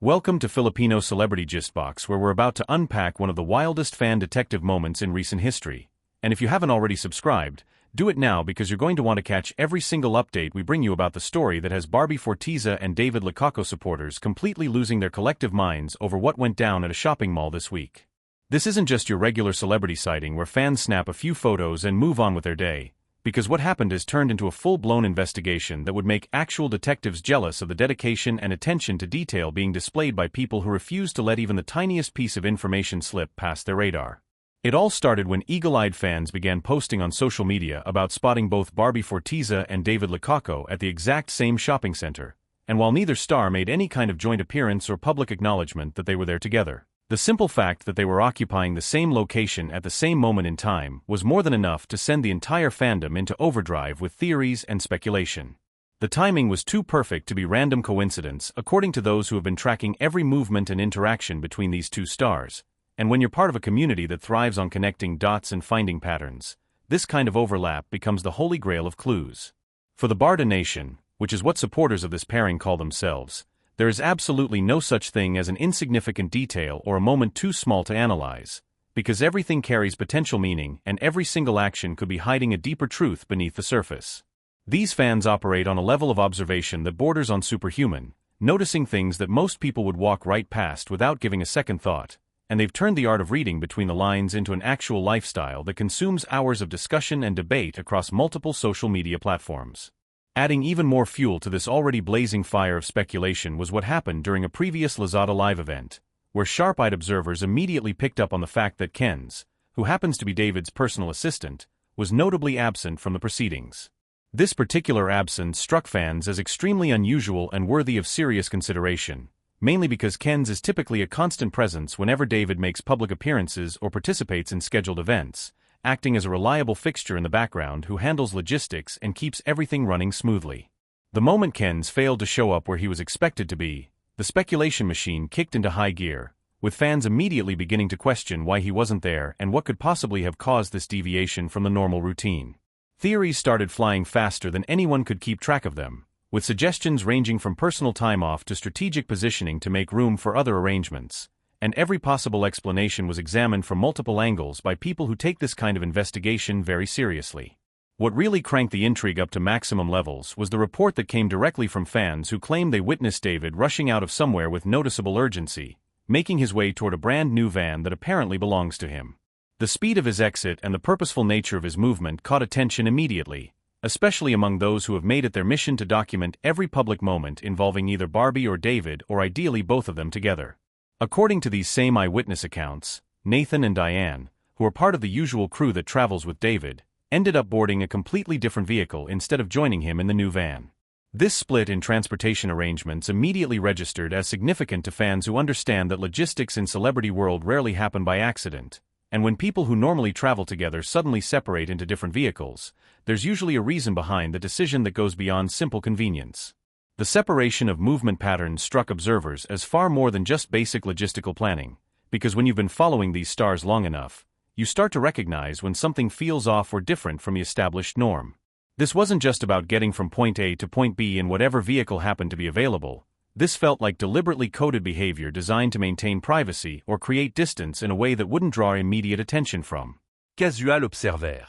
Welcome to Filipino Celebrity Gistbox, where we're about to unpack one of the wildest fan detective moments in recent history. And if you haven't already subscribed, do it now because you're going to want to catch every single update we bring you about the story that has Barbie Forteza and David Licauco supporters completely losing their collective minds over what went down at a shopping mall this week. This isn't just your regular celebrity sighting where fans snap a few photos and move on with their day, because what happened has turned into a full-blown investigation that would make actual detectives jealous of the dedication and attention to detail being displayed by people who refuse to let even the tiniest piece of information slip past their radar. It all started when eagle-eyed fans began posting on social media about spotting both Barbie Forteza and David Licauco at the exact same shopping center, and while neither star made any kind of joint appearance or public acknowledgement that they were there together, the simple fact that they were occupying the same location at the same moment in time was more than enough to send the entire fandom into overdrive with theories and speculation. The timing was too perfect to be random coincidence, according to those who have been tracking every movement and interaction between these two stars. And when you're part of a community that thrives on connecting dots and finding patterns, this kind of overlap becomes the holy grail of clues. For the BarDa Nation, which is what supporters of this pairing call themselves, there is absolutely no such thing as an insignificant detail or a moment too small to analyze, because everything carries potential meaning and every single action could be hiding a deeper truth beneath the surface. These fans operate on a level of observation that borders on superhuman, noticing things that most people would walk right past without giving a second thought, and they've turned the art of reading between the lines into an actual lifestyle that consumes hours of discussion and debate across multiple social media platforms. Adding even more fuel to this already blazing fire of speculation was what happened during a previous Lazada Live event, where sharp-eyed observers immediately picked up on the fact that Kenz, who happens to be David's personal assistant, was notably absent from the proceedings. This particular absence struck fans as extremely unusual and worthy of serious consideration, mainly because Kenz is typically a constant presence whenever David makes public appearances or participates in scheduled events, acting as a reliable fixture in the background who handles logistics and keeps everything running smoothly. The moment Kenz failed to show up where he was expected to be, the speculation machine kicked into high gear, with fans immediately beginning to question why he wasn't there and what could possibly have caused this deviation from the normal routine. Theories started flying faster than anyone could keep track of them, with suggestions ranging from personal time off to strategic positioning to make room for other arrangements, and every possible explanation was examined from multiple angles by people who take this kind of investigation very seriously. What really cranked the intrigue up to maximum levels was the report that came directly from fans who claimed they witnessed David rushing out of somewhere with noticeable urgency, making his way toward a brand new van that apparently belongs to him. The speed of his exit and the purposeful nature of his movement caught attention immediately, especially among those who have made it their mission to document every public moment involving either Barbie or David or ideally both of them together. According to these same eyewitness accounts, Nathan and Diane, who are part of the usual crew that travels with David, ended up boarding a completely different vehicle instead of joining him in the new van. This split in transportation arrangements immediately registered as significant to fans who understand that logistics in celebrity world rarely happen by accident, and when people who normally travel together suddenly separate into different vehicles, there's usually a reason behind the decision that goes beyond simple convenience. The separation of movement patterns struck observers as far more than just basic logistical planning, because when you've been following these stars long enough, you start to recognize when something feels off or different from the established norm. This wasn't just about getting from point A to point B in whatever vehicle happened to be available. This felt like deliberately coded behavior designed to maintain privacy or create distance in a way that wouldn't draw immediate attention from casual observer.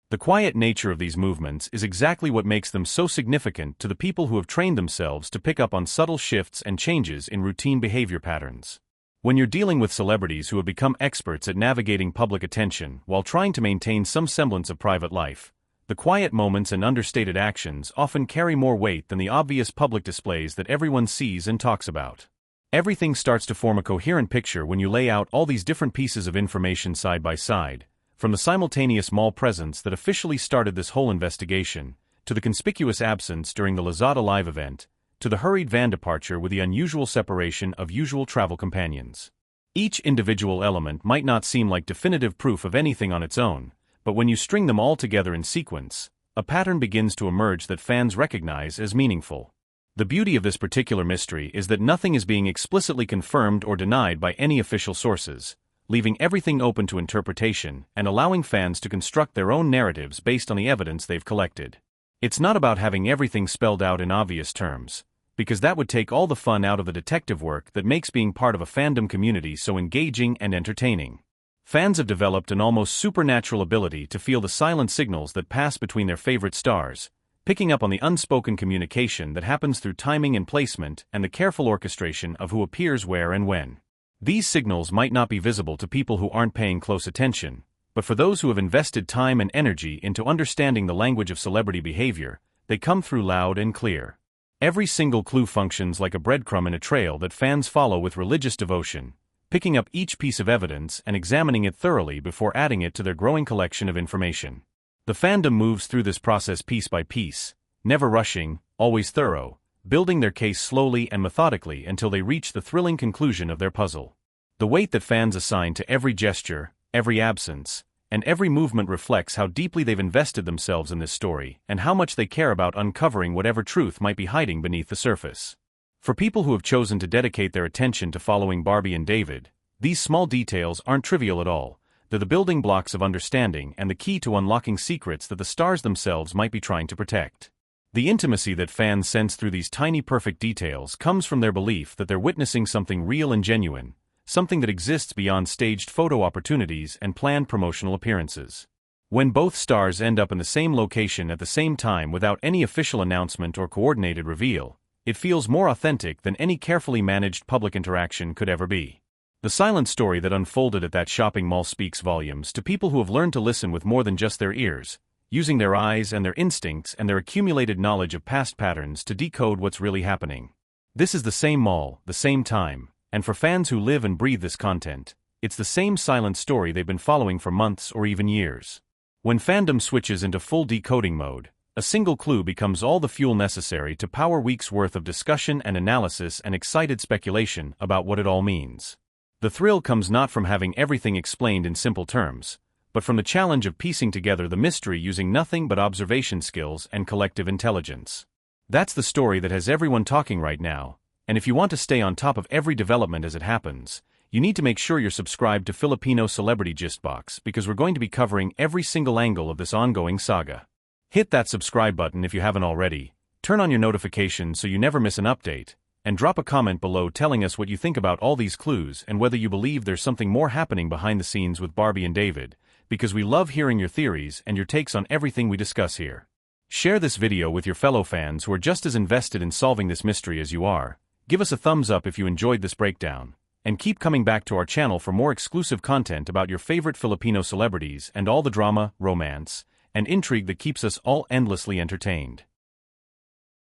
The quiet nature of these movements is exactly what makes them so significant to the people who have trained themselves to pick up on subtle shifts and changes in routine behavior patterns. When you're dealing with celebrities who have become experts at navigating public attention while trying to maintain some semblance of private life, the quiet moments and understated actions often carry more weight than the obvious public displays that everyone sees and talks about. Everything starts to form a coherent picture when you lay out all these different pieces of information side by side, from the simultaneous mall presence that officially started this whole investigation, to the conspicuous absence during the Lazada Live event, to the hurried van departure with the unusual separation of usual travel companions. Each individual element might not seem like definitive proof of anything on its own, but when you string them all together in sequence, a pattern begins to emerge that fans recognize as meaningful. The beauty of this particular mystery is that nothing is being explicitly confirmed or denied by any official sources, leaving everything open to interpretation and allowing fans to construct their own narratives based on the evidence they've collected. It's not about having everything spelled out in obvious terms, because that would take all the fun out of the detective work that makes being part of a fandom community so engaging and entertaining. Fans have developed an almost supernatural ability to feel the silent signals that pass between their favorite stars, picking up on the unspoken communication that happens through timing and placement and the careful orchestration of who appears where and when. These signals might not be visible to people who aren't paying close attention, but for those who have invested time and energy into understanding the language of celebrity behavior, they come through loud and clear. Every single clue functions like a breadcrumb in a trail that fans follow with religious devotion, picking up each piece of evidence and examining it thoroughly before adding it to their growing collection of information. The fandom moves through this process piece by piece, never rushing, always thorough, building their case slowly and methodically until they reach the thrilling conclusion of their puzzle. The weight that fans assign to every gesture, every absence, and every movement reflects how deeply they've invested themselves in this story and how much they care about uncovering whatever truth might be hiding beneath the surface. For people who have chosen to dedicate their attention to following Barbie and David, these small details aren't trivial at all. They're the building blocks of understanding and the key to unlocking secrets that the stars themselves might be trying to protect. The intimacy that fans sense through these tiny perfect details comes from their belief that they're witnessing something real and genuine, something that exists beyond staged photo opportunities and planned promotional appearances. When both stars end up in the same location at the same time without any official announcement or coordinated reveal, it feels more authentic than any carefully managed public interaction could ever be. The silent story that unfolded at that shopping mall speaks volumes to people who have learned to listen with more than just their ears, using their eyes and their instincts and their accumulated knowledge of past patterns to decode what's really happening. This is the same mall, the same time, and for fans who live and breathe this content, it's the same silent story they've been following for months or even years. When fandom switches into full decoding mode, a single clue becomes all the fuel necessary to power weeks' worth of discussion and analysis and excited speculation about what it all means. The thrill comes not from having everything explained in simple terms, but from the challenge of piecing together the mystery using nothing but observation skills and collective intelligence. That's the story that has everyone talking right now, and if you want to stay on top of every development as it happens, you need to make sure you're subscribed to Filipino Celebrity Gist Box because we're going to be covering every single angle of this ongoing saga. Hit that subscribe button if you haven't already, turn on your notifications so you never miss an update, and drop a comment below telling us what you think about all these clues and whether you believe there's something more happening behind the scenes with Barbie and David, because we love hearing your theories and your takes on everything we discuss here. Share this video with your fellow fans who are just as invested in solving this mystery as you are. Give us a thumbs up if you enjoyed this breakdown, and keep coming back to our channel for more exclusive content about your favorite Filipino celebrities and all the drama, romance, and intrigue that keeps us all endlessly entertained.